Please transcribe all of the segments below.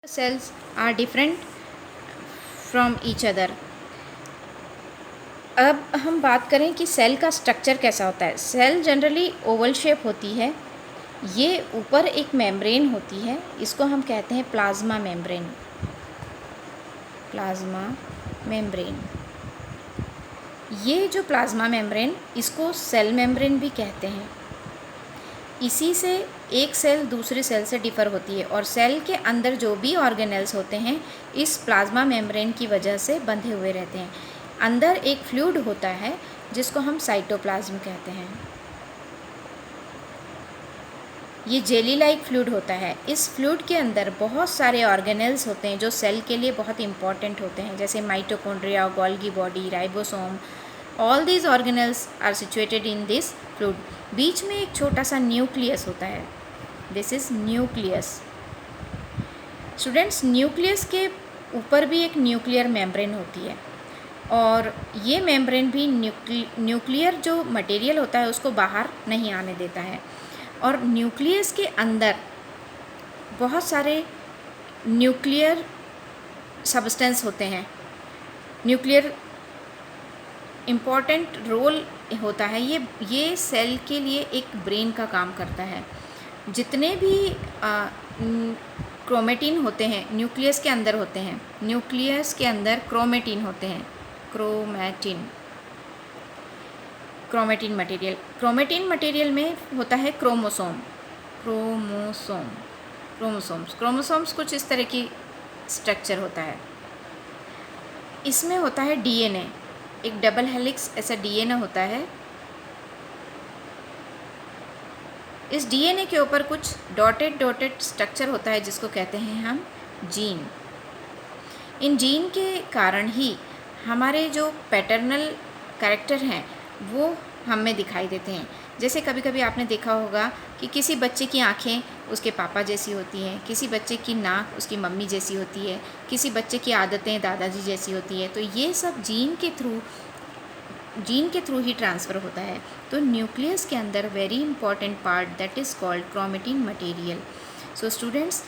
cells are different from each other. अब हम बात करें कि सेल का स्ट्रक्चर कैसा होता है। सेल जनरली ओवल शेप होती है। ये ऊपर एक मेम्ब्रेन होती है, इसको हम कहते हैं प्लाज्मा मेम्ब्रेन। प्लाज्मा मेम्ब्रेन, ये जो प्लाज्मा मेम्ब्रेन, इसको सेल मेम्ब्रेन भी कहते हैं। इसी से एक सेल दूसरे सेल से डिफ़र होती है और सेल के अंदर जो भी ऑर्गेनेल्स होते हैं इस प्लाज्मा मेम्ब्रेन की वजह से बंधे हुए रहते हैं। अंदर एक फ्लूइड होता है जिसको हम साइटोप्लाज्म कहते हैं। ये जेली लाइक फ्लूइड होता है। इस फ्लूइड के अंदर बहुत सारे ऑर्गेनेल्स होते हैं जो सेल के लिए बहुत इंपॉर्टेंट होते हैं, जैसे mitochondria, Golgi body, ribosome. All these organelles are situated in this fluid. बीच में एक छोटा सा न्यूक्लियस होता है, this is nucleus. Students, nucleus के ऊपर भी एक न्यूक्लियर मेम्ब्रेन होती है और ये मेम्ब्रेन भी न्यूक्लियर जो मटेरियल होता है उसको बाहर नहीं आने देता है। और न्यूक्लियस के अंदर बहुत सारे न्यूक्लियर सब्सटेंस होते हैं। न्यूक्लियर इम्पॉर्टेंट रोल होता है। ये सेल के लिए एक ब्रेन का काम करता है। जितने भी क्रोमेटिन होते हैं न्यूक्लियस के अंदर होते हैं। न्यूक्लियस के अंदर क्रोमेटिन होते हैं, क्रोमेटिन मटेरियल। क्रोमेटिन मटेरियल में होता है क्रोमोसोम्स कुछ इस तरह की स्ट्रक्चर होता है। इसमें होता है डीएनए, एक डबल हेलिक्स ऐसा डीएनए होता है। इस डीएनए के ऊपर कुछ डॉटेड स्ट्रक्चर होता है जिसको कहते हैं हम जीन। इन जीन के कारण ही हमारे जो पैटर्नल कैरेक्टर हैं वो हम में दिखाई देते हैं। जैसे कभी कभी आपने देखा होगा कि किसी बच्चे की आँखें उसके पापा जैसी होती हैं, किसी बच्चे की नाक उसकी मम्मी जैसी होती है, किसी बच्चे की आदतें दादाजी जैसी होती है। तो ये सब जीन के थ्रू ही ट्रांसफ़र होता है। तो न्यूक्लियस के अंदर very important part that is called chromatin material. So students,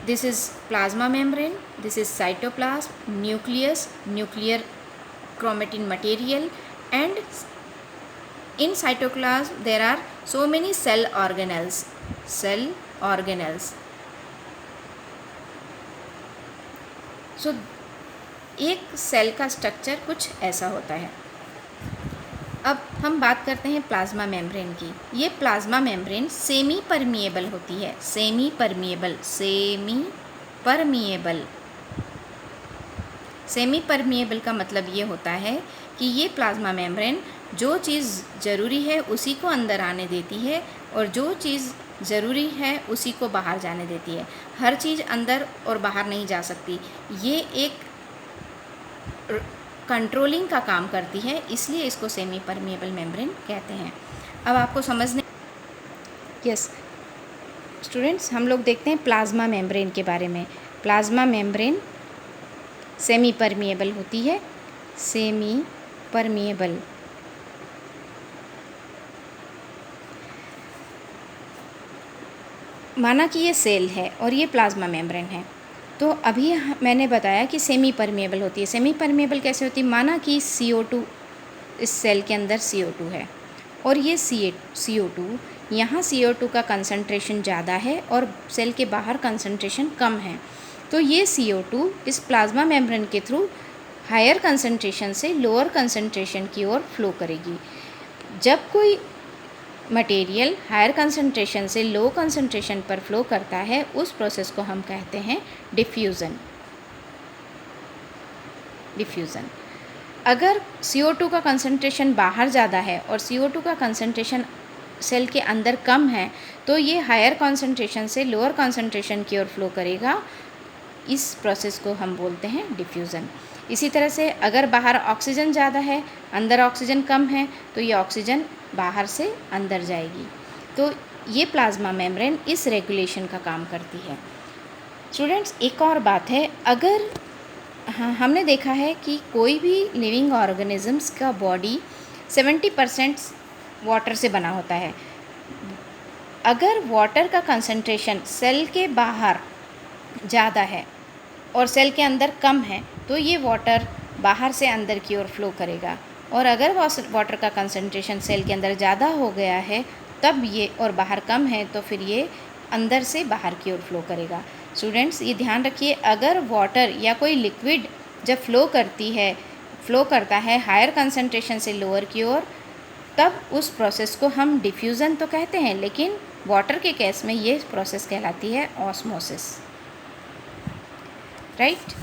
this is plasma membrane, this is cytoplasm, nucleus, nuclear chromatin material, and in cytoplasm there are so many cell organelles. So एक cell का structure कुछ ऐसा होता है। अब हम बात करते हैं प्लाज्मा मेम्ब्रेन की। ये प्लाज्मा मेम्ब्रेन सेमी परमिएबल होती है। सेमी परमिएबल का मतलब ये होता है कि ये प्लाज्मा मेम्ब्रेन जो चीज़ ज़रूरी है उसी को अंदर आने देती है और जो चीज़ ज़रूरी है उसी को बाहर जाने देती है। हर चीज़ अंदर और बाहर नहीं जा सकती। ये एक कंट्रोलिंग का काम करती है, इसलिए इसको सेमी परमिएबल मेम्ब्रेन कहते हैं। अब आपको समझने यस स्टूडेंट्स, हम लोग देखते हैं प्लाज्मा मेम्ब्रेन के बारे में। प्लाज्मा मेम्ब्रेन सेमी परमिएबल होती है। सेमी परमिएबल, माना कि ये सेल है और ये प्लाज्मा मेम्ब्रेन है। तो अभी मैंने बताया कि सेमी परमिएबल होती है। सेमी परमिएबल कैसे होती है? माना कि CO2, इस सेल के अंदर CO2 है और ये CO2, यहाँ CO2 का कंसंट्रेशन ज़्यादा है और सेल के बाहर कंसंट्रेशन कम है। तो ये CO2 इस प्लाज्मा मेम्ब्रेन के थ्रू हायर कंसंट्रेशन से लोअर कंसंट्रेशन की ओर फ्लो करेगी। जब कोई मटेरियल हायर कंसंट्रेशन से लो कंसंट्रेशन पर फ्लो करता है उस प्रोसेस को हम कहते हैं डिफ्यूज़न। अगर CO2 का कंसंट्रेशन बाहर ज़्यादा है और CO2 का कंसंट्रेशन सेल के अंदर कम है तो ये हायर कंसंट्रेशन से लोअर कंसंट्रेशन की ओर फ्लो करेगा। इस प्रोसेस को हम बोलते हैं डिफ्यूज़न। इसी तरह से अगर बाहर ऑक्सीजन ज़्यादा है, अंदर ऑक्सीजन कम है, तो ये ऑक्सीजन बाहर से अंदर जाएगी। तो ये प्लाज्मा मेम्ब्रेन इस रेगुलेशन का काम करती है। स्टूडेंट्स, एक और बात है, अगर हमने देखा है कि कोई भी लिविंग ऑर्गेनिजम्स का बॉडी 70% वाटर से बना होता है। अगर वाटर का कंसंट्रेशन सेल के बाहर ज़्यादा है और सेल के अंदर कम है तो ये वाटर बाहर से अंदर की ओर फ्लो करेगा। और अगर वाटर का कंसंट्रेशन सेल के अंदर ज़्यादा हो गया है तब ये, और बाहर कम है, तो फिर ये अंदर से बाहर की ओर फ्लो करेगा। स्टूडेंट्स, ये ध्यान रखिए, अगर वाटर या कोई लिक्विड जब फ्लो करता है हायर कंसंट्रेशन से लोअर की ओर, तब उस प्रोसेस को हम डिफ्यूज़न तो कहते हैं, लेकिन वाटर के केस में ये प्रोसेस कहलाती है ऑस्मोसिस। राइट।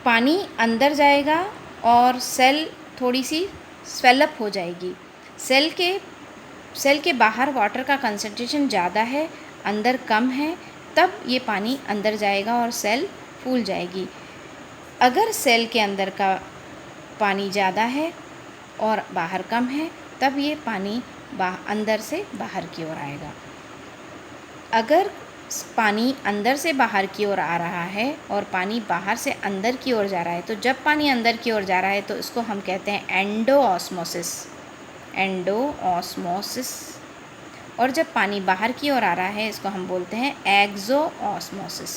पानी अंदर जाएगा और सेल थोड़ी सी स्वेलअप हो जाएगी। सेल के बाहर वाटर का कंसंट्रेशन ज़्यादा है, अंदर कम है, तब ये पानी अंदर जाएगा और सेल फूल जाएगी। अगर सेल के अंदर का पानी ज़्यादा है और बाहर कम है, तब ये पानी अंदर से बाहर की ओर आएगा। अगर पानी अंदर से बाहर की ओर आ रहा है और पानी बाहर से अंदर की ओर जा रहा है, तो जब पानी अंदर की ओर जा रहा है तो इसको हम कहते हैं एंडोऑस्मोसिस। और जब पानी बाहर की ओर आ रहा है इसको हम बोलते हैं एक्सोऑस्मोसिस।